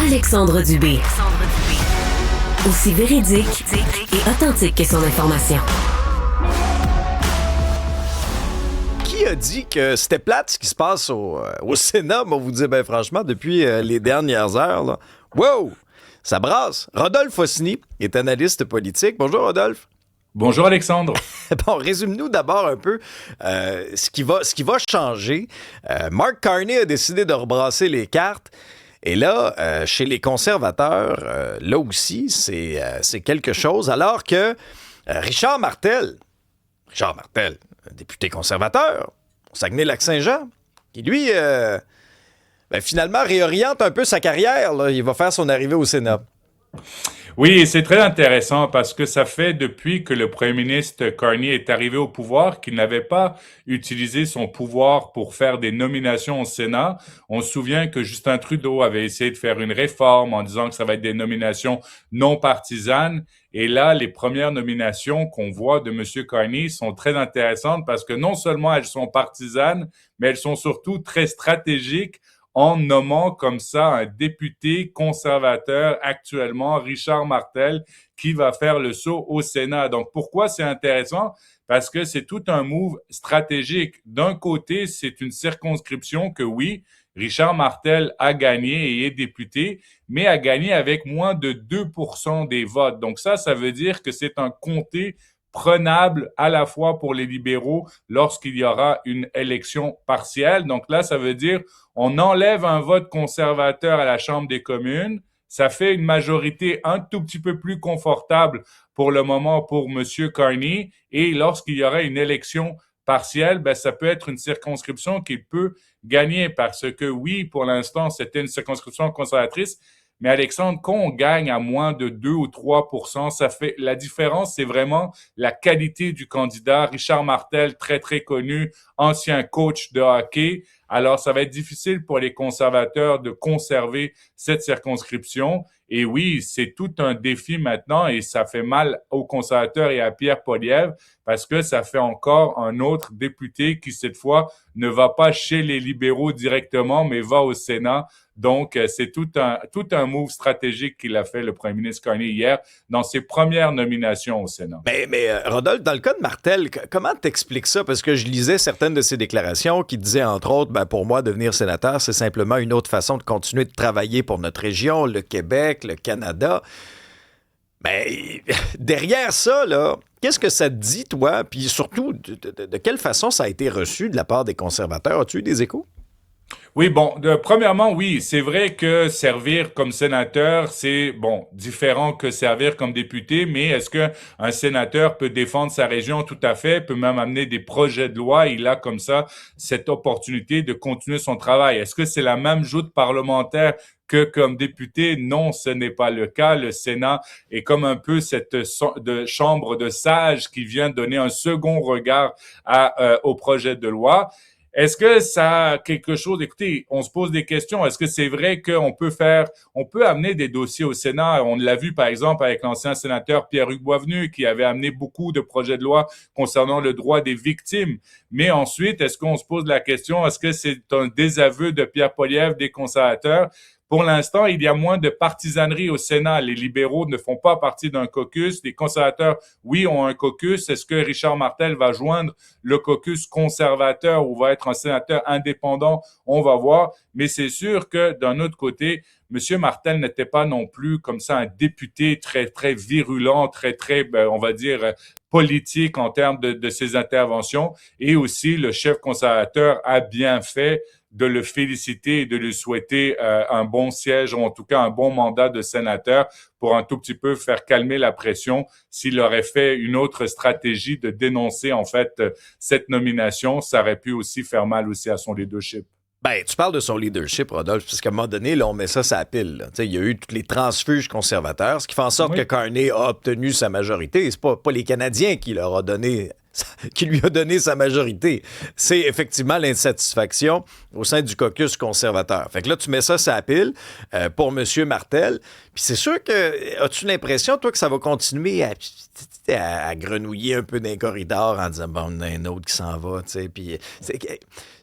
Alexandre Dubé. Aussi véridique et authentique que son information. Qui a dit que c'était plate ce qui se passe au Sénat? Moi, vous dire, franchement, depuis les dernières heures, là, wow! Ça brasse. Rodolphe Faucigny est analyste politique. Bonjour, Rodolphe. Bonjour, Alexandre. Bon, résume-nous d'abord un peu ce qui va changer. Mark Carney a décidé de rebrasser les cartes. Et là, chez les conservateurs, là aussi, c'est quelque chose. Alors que Richard Martel, député conservateur au Saguenay-Lac-Saint-Jean, qui lui, finalement, réoriente un peu sa carrière. Là. Il va faire son arrivée au Sénat. Oui, c'est très intéressant parce que ça fait depuis que le premier ministre Carney est arrivé au pouvoir qu'il n'avait pas utilisé son pouvoir pour faire des nominations au Sénat. On se souvient que Justin Trudeau avait essayé de faire une réforme en disant que ça va être des nominations non partisanes. Et là, les premières nominations qu'on voit de M. Carney sont très intéressantes parce que non seulement elles sont partisanes, mais elles sont surtout très stratégiques en nommant comme ça un député conservateur actuellement, Richard Martel, qui va faire le saut au Sénat. Donc, pourquoi c'est intéressant? Parce que c'est tout un move stratégique. D'un côté, c'est une circonscription que oui, Richard Martel a gagné et est député, mais a gagné avec moins de 2% des votes. Donc ça veut dire que c'est un comté prenable à la fois pour les libéraux lorsqu'il y aura une élection partielle. Donc là, ça veut dire on enlève un vote conservateur à la Chambre des communes. Ça fait une majorité un tout petit peu plus confortable pour le moment pour M. Carney. Et lorsqu'il y aura une élection partielle, ça peut être une circonscription qu'il peut gagner parce que oui, pour l'instant, c'était une circonscription conservatrice. Mais Alexandre, quand on gagne à moins de 2 ou 3%, ça fait la différence, c'est vraiment la qualité du candidat. Richard Martel, très, très connu, ancien coach de hockey. Alors, ça va être difficile pour les conservateurs de conserver cette circonscription. Et oui, c'est tout un défi maintenant et ça fait mal aux conservateurs et à Pierre Poilievre parce que ça fait encore un autre député qui, cette fois, ne va pas chez les libéraux directement, mais va au Sénat. Donc, c'est tout un move stratégique qu'il a fait, le premier ministre Carney, hier, dans ses premières nominations au Sénat. Mais Rodolphe, dans le cas de Martel, comment t'expliques ça? Parce que je lisais certaines de ses déclarations qui disaient, entre autres, pour moi, devenir sénateur, c'est simplement une autre façon de continuer de travailler pour notre région, le Québec, le Canada. Mais derrière ça, là, qu'est-ce que ça te dit, toi? Puis surtout, de quelle façon ça a été reçu de la part des conservateurs? As-tu eu des échos? Oui, premièrement, oui, c'est vrai que servir comme sénateur, c'est, différent que servir comme député, mais est-ce que un sénateur peut défendre sa région? Tout à fait, peut même amener des projets de loi. Il a comme ça cette opportunité de continuer son travail. Est-ce que c'est la même joute parlementaire que comme député? Non, ce n'est pas le cas. Le Sénat est comme un peu cette chambre de sages qui vient donner un second regard au projet de loi. Est-ce que ça a quelque chose? Écoutez, on se pose des questions. Est-ce que c'est vrai qu'on peut amener des dossiers au Sénat? On l'a vu, par exemple, avec l'ancien sénateur Pierre-Hugues Boisvenu, qui avait amené beaucoup de projets de loi concernant le droit des victimes. Mais ensuite, est-ce qu'on se pose la question, est-ce que c'est un désaveu de Pierre Poilievre des conservateurs? Pour l'instant, il y a moins de partisanerie au Sénat. Les libéraux ne font pas partie d'un caucus. Les conservateurs, oui, ont un caucus. Est-ce que Richard Martel va joindre le caucus conservateur ou va être un sénateur indépendant? On va voir. Mais c'est sûr que d'un autre côté, M. Martel n'était pas non plus comme ça un député très, très virulent, très, très, on va dire, politique en termes de ses interventions. Et aussi, le chef conservateur a bien fait de le féliciter et de lui souhaiter un bon siège ou en tout cas un bon mandat de sénateur pour un tout petit peu faire calmer la pression. S'il aurait fait une autre stratégie de dénoncer en fait cette nomination, ça aurait pu aussi faire mal aussi à son leadership. Tu parles de son leadership, Rodolphe, parce qu'à un moment donné, là, on met ça sur la pile. Il y a eu tous les transfuges conservateurs, ce qui fait en sorte que Carney a obtenu sa majorité. C'est pas les Canadiens qui lui a donné sa majorité. C'est effectivement l'insatisfaction au sein du caucus conservateur. Fait que là, tu mets ça sur la pile pour M. Martel. Puis c'est sûr que, as-tu l'impression, toi, que ça va continuer à grenouiller un peu dans les corridors en disant, bon, il y en a un autre qui s'en va, tu sais. Puis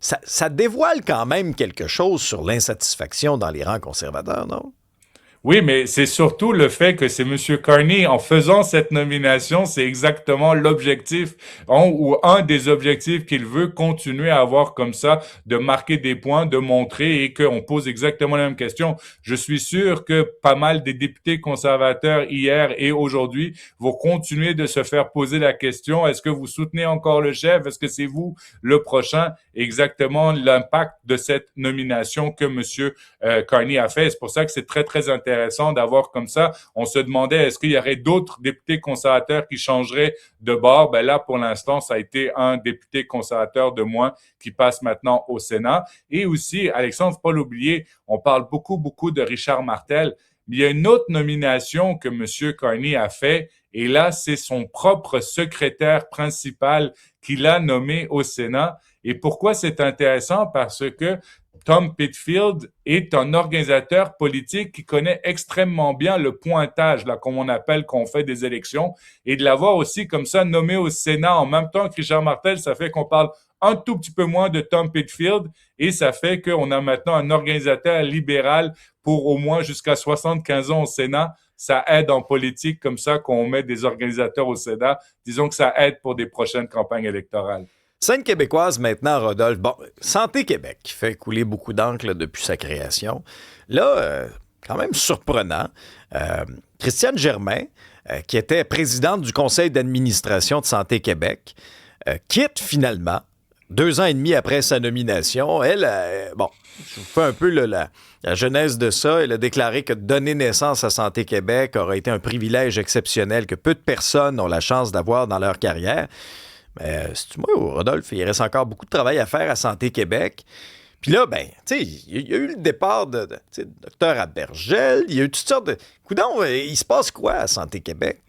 ça dévoile quand même quelque chose sur l'insatisfaction dans les rangs conservateurs, non? Oui, mais c'est surtout le fait que c'est Monsieur Carney, en faisant cette nomination, c'est exactement l'objectif, ou un des objectifs qu'il veut continuer à avoir comme ça, de marquer des points, de montrer et qu'on pose exactement la même question. Je suis sûr que pas mal des députés conservateurs hier et aujourd'hui vont continuer de se faire poser la question, est-ce que vous soutenez encore le chef? Est-ce que c'est vous le prochain? Exactement l'impact de cette nomination que Monsieur Carney a fait. C'est pour ça que c'est très, très intéressant d'avoir comme ça. On se demandait, est-ce qu'il y aurait d'autres députés conservateurs qui changeraient de bord? Ben là, pour l'instant, ça a été un député conservateur de moins qui passe maintenant au Sénat. Et aussi, Alexandre, faut pas l'oublier, on parle beaucoup, beaucoup de Richard Martel. Mais il y a une autre nomination que M. Carney a fait, et là, c'est son propre secrétaire principal qu'il a nommé au Sénat. Et pourquoi c'est intéressant? Parce que Tom Pitfield est un organisateur politique qui connaît extrêmement bien le pointage, là, comme on appelle, qu'on fait des élections, et de l'avoir aussi comme ça nommé au Sénat en même temps que Richard Martel, ça fait qu'on parle un tout petit peu moins de Tom Pitfield, et ça fait qu'on a maintenant un organisateur libéral pour au moins jusqu'à 75 ans au Sénat. Ça aide en politique comme ça qu'on met des organisateurs au Sénat. Disons que ça aide pour des prochaines campagnes électorales. Scène québécoise maintenant, Rodolphe. Bon, Santé Québec, qui fait couler beaucoup d'encre là, depuis sa création. Là, quand même surprenant, Christiane Germain, qui était présidente du conseil d'administration de Santé Québec, quitte finalement, 2 ans et demi après sa nomination. Elle, bon, je vous fais un peu la genèse de ça. Elle a déclaré que donner naissance à Santé Québec aurait été un privilège exceptionnel que peu de personnes ont la chance d'avoir dans leur carrière. Mais si tu vois, Rodolphe, il reste encore beaucoup de travail à faire à Santé Québec. Puis là, ben, tu sais, il y a eu le départ de Dr Abergel, il y a eu toutes sortes de... Coudon, il se passe quoi à Santé Québec?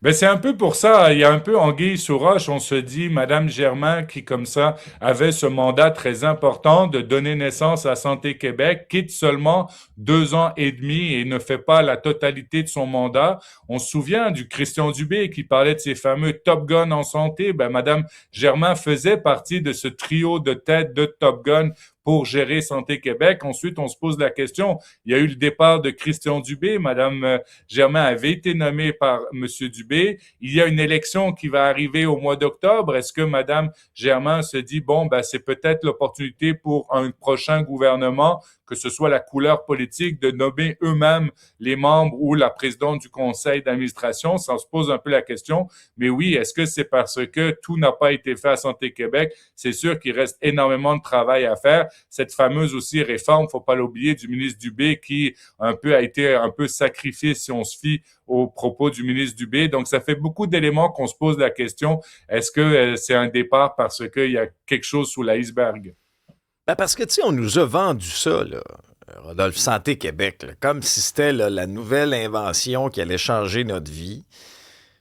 Ben c'est un peu pour ça, il y a un peu anguille sous roche, on se dit, Madame Germain, qui comme ça avait ce mandat très important de donner naissance à Santé Québec, quitte seulement 2 ans et demi et ne fait pas la totalité de son mandat. On se souvient du Christian Dubé qui parlait de ses fameux Top Gun en santé. Ben Madame Germain faisait partie de ce trio de tête de Top Gun pour gérer Santé Québec. Ensuite, on se pose la question, il y a eu le départ de Christian Dubé, Madame Germain avait été nommée par Monsieur Dubé. Il y a une élection qui va arriver au mois d'octobre. Est-ce que Madame Germain se dit, bon, ben, c'est peut-être l'opportunité pour un prochain gouvernement, que ce soit la couleur politique, de nommer eux-mêmes les membres ou la présidente du conseil d'administration? Ça se pose un peu la question. Mais oui, est-ce que c'est parce que tout n'a pas été fait à Santé Québec? C'est sûr qu'il reste énormément de travail à faire. Cette fameuse aussi réforme, faut pas l'oublier, du ministre Dubé qui a été un peu sacrifié si on se fie aux propos du ministre Dubé. Donc, ça fait beaucoup d'éléments qu'on se pose la question. Est-ce que c'est un départ parce qu'il y a quelque chose sous l'iceberg? Ben parce que, tu sais, on nous a vendu ça, là, Rodolphe, Santé Québec, là, comme si c'était là, la nouvelle invention qui allait changer notre vie.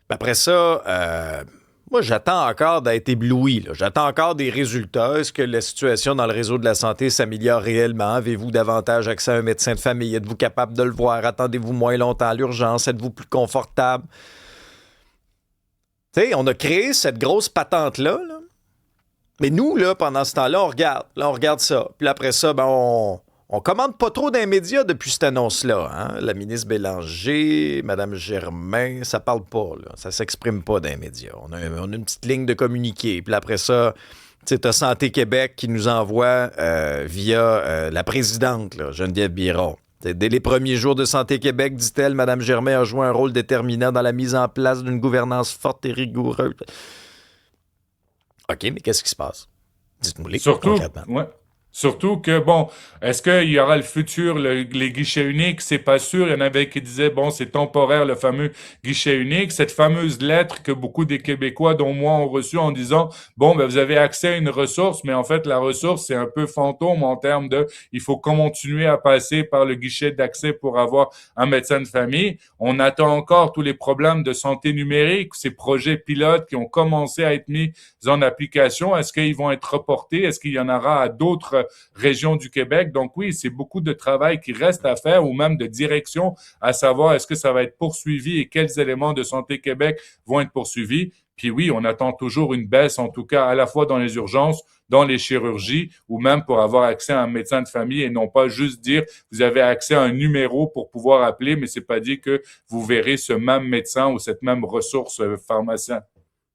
Ben après ça, moi, j'attends encore d'être ébloui, là. J'attends encore des résultats. Est-ce que la situation dans le réseau de la santé s'améliore réellement? Avez-vous davantage accès à un médecin de famille? Êtes-vous capable de le voir? Attendez-vous moins longtemps à l'urgence? Êtes-vous plus confortable? Tu sais, on a créé cette grosse patente-là, là. Mais nous, là, pendant ce temps-là, on regarde. Là, on regarde ça. Puis après ça, ben, on commande pas trop d'un média depuis cette annonce-là. Hein? La ministre Bélanger, Mme Germain, ça parle pas, là. Ça s'exprime pas d'un média. On a une petite ligne de communiqué. Puis après ça, tu sais, t'as Santé Québec qui nous envoie via la présidente, là, Geneviève Biron. Dès les premiers jours de Santé Québec, dit-elle, Mme Germain a joué un rôle déterminant dans la mise en place d'une gouvernance forte et rigoureuse. OK, mais qu'est-ce qui se passe? Dites-nous-les concrètement. Ouais. Surtout que, bon, est-ce qu'il y aura le futur, les guichets uniques? C'est pas sûr. Il y en avait qui disaient, bon, c'est temporaire, le fameux guichet unique. Cette fameuse lettre que beaucoup des Québécois, dont moi, ont reçue en disant, bon, ben, vous avez accès à une ressource, mais en fait, la ressource, c'est un peu fantôme en termes de, il faut continuer à passer par le guichet d'accès pour avoir un médecin de famille. On attend encore tous les problèmes de santé numérique, ces projets pilotes qui ont commencé à être mis en application. Est-ce qu'ils vont être reportés? Est-ce qu'il y en aura à d'autres régions du Québec? Donc oui, c'est beaucoup de travail qui reste à faire ou même de direction, à savoir est-ce que ça va être poursuivi et quels éléments de Santé Québec vont être poursuivis. Puis oui, on attend toujours une baisse, en tout cas à la fois dans les urgences, dans les chirurgies ou même pour avoir accès à un médecin de famille et non pas juste dire vous avez accès à un numéro pour pouvoir appeler, mais c'est pas dit que vous verrez ce même médecin ou cette même ressource pharmacien.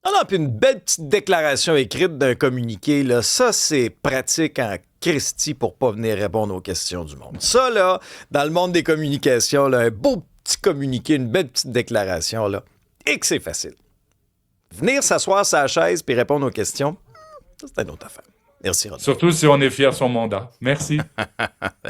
Ah non, puis une belle petite déclaration écrite d'un communiqué, là, ça, c'est pratique en Christie pour pas venir répondre aux questions du monde. Ça, là, dans le monde des communications, là, un beau petit communiqué, une belle petite déclaration, là, et que c'est facile. Venir s'asseoir sur la chaise puis répondre aux questions, ça, c'est une autre affaire. Merci, Rodolphe. Surtout si on est fier de son mandat. Merci.